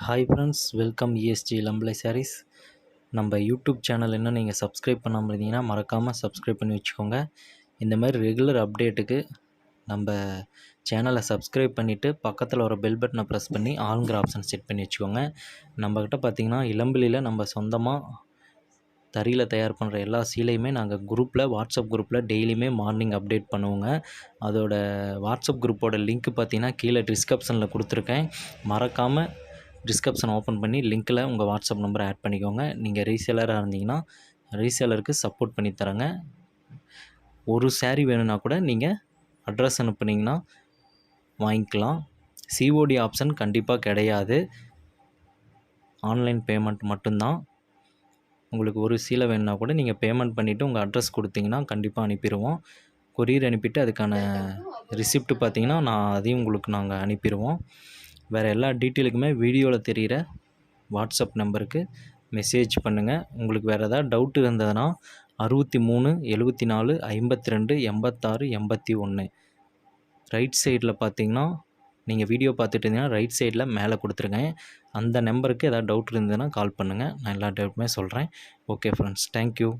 Hi friends, welcome ESG லம்பலை சாரீஸ். நம்ம YouTube channel இன்னும் நீங்கள் சப்ஸ்கிரைப் பண்ணாமல் இருந்தீங்கன்னா மறக்காமல் சப்ஸ்கிரைப் பண்ணி வச்சுக்கோங்க. இந்த மாதிரி ரெகுலர் அப்டேட்டுக்கு நம்ம சேனலை சப்ஸ்கிரைப் பண்ணிவிட்டு பக்கத்தில் வர பெல் பட்டனை ப்ரெஸ் பண்ணி ஆல்ங்கிற ஆப்ஷன் செட் பண்ணி வச்சுக்கோங்க. நம்மக்கிட்ட பார்த்திங்கன்னா இளம்பிள்ளியில் நம்ம சொந்தமாக தறியில் தயார் பண்ணுற எல்லா சீலையுமே நாங்கள் வாட்ஸ்அப் குரூப்பில் டெய்லியுமே மார்னிங் அப்டேட் பண்ணுவோங்க. அதோட வாட்ஸ்அப் குரூப்போட லிங்க் பார்த்திங்கன்னா கீழே டிஸ்கிரிப்ஷனில் கொடுத்துருக்கேன். மறக்காமல் டிஸ்கிரிப்ஷன் ஓப்பன் பண்ணி லிங்க்கில் உங்கள் வாட்ஸ்அப் நம்பரை ஆட் பண்ணிக்கோங்க. நீங்கள் ரீசேலராக இருந்தீங்கன்னா ரீசேலருக்கு சப்போர்ட் பண்ணி தரேங்க. ஒரு சாரீ வேணும்னா கூட நீங்கள் அட்ரஸ் அனுப்புனீங்கன்னா வாங்கிக்கலாம். சிஓடி ஆப்ஷன் கண்டிப்பாக கிடையாது, ஆன்லைன் பேமெண்ட் மட்டும்தான். உங்களுக்கு ஒரு சீலை வேணுன்னா கூட நீங்கள் பேமெண்ட் பண்ணிவிட்டு உங்கள் அட்ரஸ் கொடுத்தீங்கன்னா கண்டிப்பாக அனுப்பிடுவோம். கொரியர் அனுப்பிட்டு அதுக்கான ரிசிப்ட் பார்த்திங்கன்னா அதையும் உங்களுக்கு நாங்கள் அனுப்பிடுவோம். வேறு எல்லா டீட்டெயிலுக்குமே வீடியோவில் தெரிகிற வாட்ஸ்அப் நம்பருக்கு மெசேஜ் பண்ணுங்கள். உங்களுக்கு வேறு ஏதாவது டவுட் இருந்ததுன்னா 63 74 52 86 81 ரைட் சைடில் பார்த்தீங்கன்னா, நீங்கள் வீடியோ பார்த்துட்டு இருந்தீங்கன்னா ரைட் சைடில் மேலே கொடுத்துருங்க. அந்த நம்பருக்கு ஏதாவது டவுட் இருந்ததுன்னா கால் பண்ணுங்கள். நான் எல்லா டவுட்டுமே சொல்கிறேன். Okay friends, thank you.